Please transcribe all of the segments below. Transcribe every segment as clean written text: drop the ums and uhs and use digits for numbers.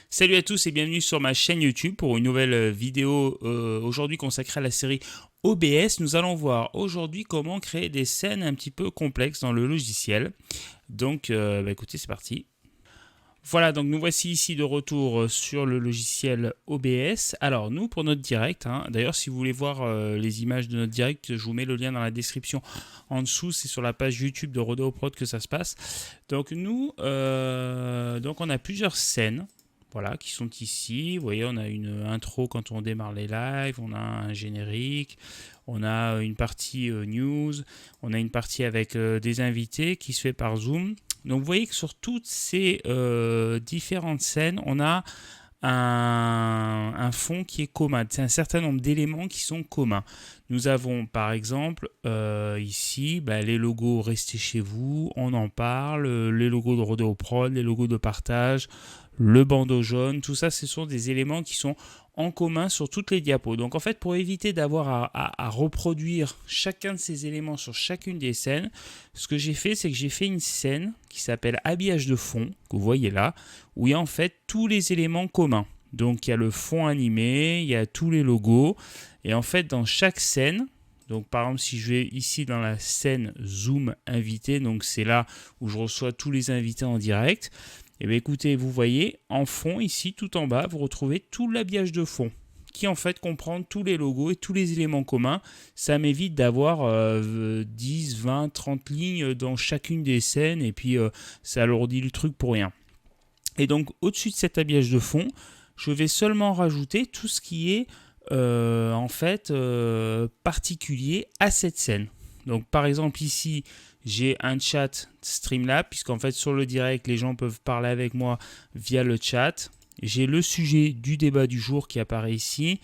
Salut à tous et bienvenue sur ma chaîne YouTube pour une nouvelle vidéo aujourd'hui consacrée à la série OBS. Nous allons voir aujourd'hui comment créer des scènes un petit peu complexes dans le logiciel. Donc écoutez, c'est parti. Voilà, donc nous voici ici de retour sur le logiciel OBS. Alors nous, pour notre direct, d'ailleurs si vous voulez voir les images de notre direct, je vous mets le lien dans la description en dessous, c'est sur la page YouTube de Rodeo Prod que ça se passe. Donc nous, donc on a plusieurs scènes. Voilà, qui sont ici. Vous voyez, on a une intro quand on démarre les lives, on a un générique, on a une partie news, on a une partie avec des invités qui se fait par Zoom. Donc vous voyez que sur toutes ces différentes scènes, on a un fond qui est commun. C'est un certain nombre d'éléments qui sont communs. Nous avons par exemple ici les logos Restez chez vous, on en parle, les logos de Rodeo Prod, les logos de partage, le bandeau jaune, tout ça ce sont des éléments qui sont en commun sur toutes les diapos. Donc en fait pour éviter d'avoir à reproduire chacun de ces éléments sur chacune des scènes, ce que j'ai fait c'est que j'ai fait une scène qui s'appelle habillage de fond, que vous voyez là, où il y a en fait tous les éléments communs. Donc il y a le fond animé, il y a tous les logos, et en fait dans chaque scène, donc par exemple si je vais ici dans la scène Zoom invité, donc c'est là où je reçois tous les invités en direct, et bien écoutez, vous voyez en fond ici tout en bas, vous retrouvez tout l'habillage de fond qui en fait comprend tous les logos et tous les éléments communs. Ça m'évite d'avoir 10, 20, 30 lignes dans chacune des scènes et puis ça alourdit le truc pour rien. Et donc au-dessus de cet habillage de fond, je vais seulement rajouter tout ce qui est particulier à cette scène. Donc par exemple ici, j'ai un chat Streamlabs, puisqu'en fait sur le direct, les gens peuvent parler avec moi via le chat. J'ai le sujet du débat du jour qui apparaît ici.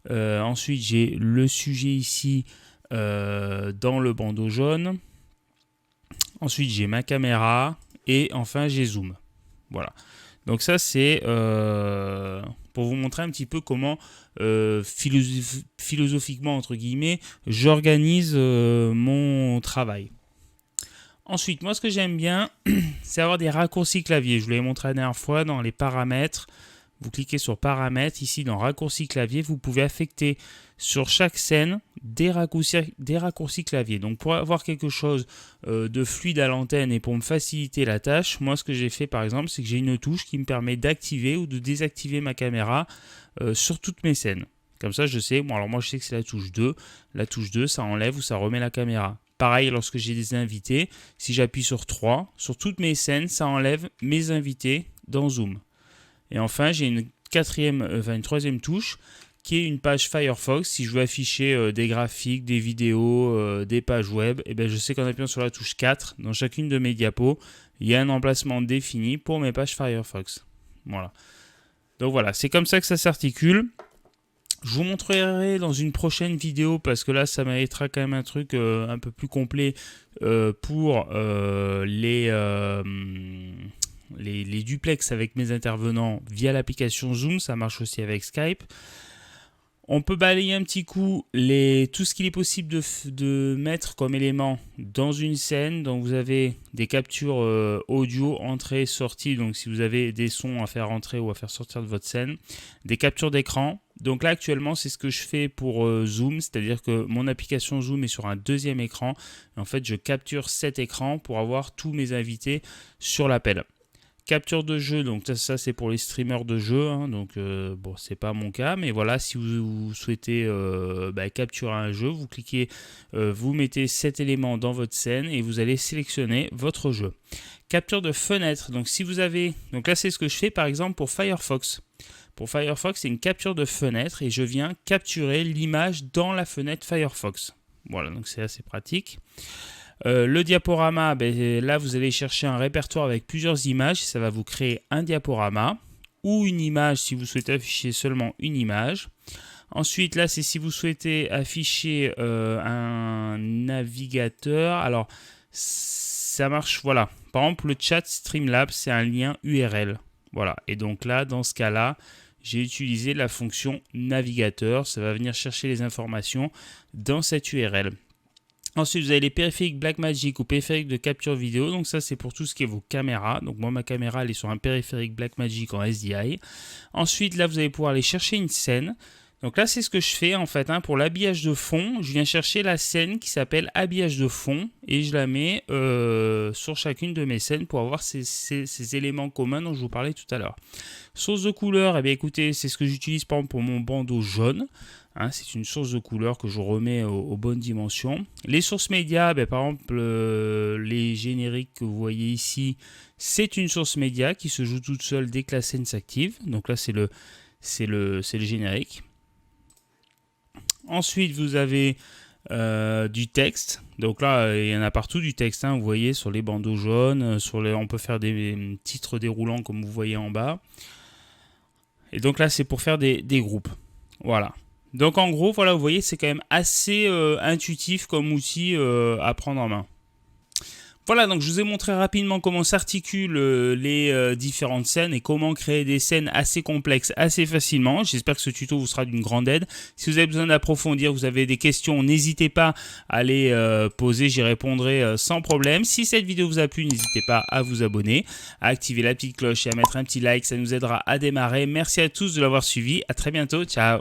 Ensuite, j'ai le sujet ici dans le bandeau jaune. Ensuite, j'ai ma caméra. Et enfin, j'ai Zoom. Voilà. Donc ça, c'est pour vous montrer un petit peu comment philosophiquement, entre guillemets, j'organise mon travail. Ensuite, moi, ce que j'aime bien, c'est avoir des raccourcis clavier. Je vous l'ai montré la dernière fois dans les paramètres. Vous cliquez sur paramètres. Ici, dans raccourcis clavier, vous pouvez affecter sur chaque scène des raccourcis clavier. Donc, pour avoir quelque chose de fluide à l'antenne et pour me faciliter la tâche, moi, ce que j'ai fait, par exemple, c'est que j'ai une touche qui me permet d'activer ou de désactiver ma caméra sur toutes mes scènes. Comme ça, je sais. Bon, alors moi, je sais que c'est la touche 2. La touche 2, ça enlève ou ça remet la caméra. Pareil, lorsque j'ai des invités, si j'appuie sur 3, sur toutes mes scènes, ça enlève mes invités dans Zoom. Et enfin, j'ai une troisième touche qui est une page Firefox. Si je veux afficher des graphiques, des vidéos, des pages web, et je sais qu'en appuyant sur la touche 4, dans chacune de mes diapos, il y a un emplacement défini pour mes pages Firefox. Voilà. Donc voilà, c'est comme ça que ça s'articule. Je vous montrerai dans une prochaine vidéo parce que là ça méritera quand même un truc un peu plus complet pour les duplex avec mes intervenants via l'application Zoom. Ça marche aussi avec Skype. On peut balayer un petit coup tout ce qu'il est possible de mettre comme élément dans une scène. Donc vous avez des captures audio, entrée, sortie. Donc si vous avez des sons à faire entrer ou à faire sortir de votre scène. Des captures d'écran. Donc là actuellement c'est ce que je fais pour Zoom. C'est-à-dire que mon application Zoom est sur un deuxième écran. Et en fait je capture cet écran pour avoir tous mes invités sur l'appel. Capture de jeu, donc ça c'est pour les streamers de jeu, donc bon c'est pas mon cas, mais voilà, si vous souhaitez capturer un jeu, vous cliquez, vous mettez cet élément dans votre scène et vous allez sélectionner votre jeu. Capture de fenêtre, donc si vous avez, donc là c'est ce que je fais par exemple pour Firefox. Pour Firefox c'est une capture de fenêtre et je viens capturer l'image dans la fenêtre Firefox. Voilà, donc c'est assez pratique. Le diaporama, là vous allez chercher un répertoire avec plusieurs images, ça va vous créer un diaporama ou une image si vous souhaitez afficher seulement une image. Ensuite là c'est si vous souhaitez afficher un navigateur, alors ça marche, voilà. Par exemple le chat Streamlabs c'est un lien URL, voilà, et donc là dans ce cas là j'ai utilisé la fonction navigateur, ça va venir chercher les informations dans cette URL. Ensuite, vous avez les périphériques Blackmagic ou périphériques de capture vidéo. Donc ça, c'est pour tout ce qui est vos caméras. Donc moi, ma caméra, elle est sur un périphérique Blackmagic en SDI. Ensuite, là, vous allez pouvoir aller chercher une scène. Donc là, c'est ce que je fais en fait. Pour l'habillage de fond, je viens chercher la scène qui s'appelle habillage de fond et je la mets sur chacune de mes scènes pour avoir ces éléments communs dont je vous parlais tout à l'heure. Source de couleur, eh bien écoutez, c'est ce que j'utilise par exemple pour mon bandeau jaune. C'est une source de couleur que je remets aux bonnes dimensions. Les sources médias, par exemple les génériques que vous voyez ici, c'est une source média qui se joue toute seule dès que la scène s'active. Donc là c'est le générique. Ensuite vous avez du texte. Donc là il y en a partout du texte. Vous voyez sur les bandeaux jaunes, on peut faire des titres déroulants comme vous voyez en bas. Et donc là c'est pour faire des groupes. Voilà. Donc en gros, voilà, vous voyez, c'est quand même assez intuitif comme outil à prendre en main. Voilà, donc je vous ai montré rapidement comment s'articulent les différentes scènes et comment créer des scènes assez complexes assez facilement. J'espère que ce tuto vous sera d'une grande aide. Si vous avez besoin d'approfondir, vous avez des questions, n'hésitez pas à les poser, j'y répondrai sans problème. Si cette vidéo vous a plu, n'hésitez pas à vous abonner, à activer la petite cloche et à mettre un petit like, ça nous aidera à démarrer. Merci à tous de l'avoir suivi, à très bientôt, ciao.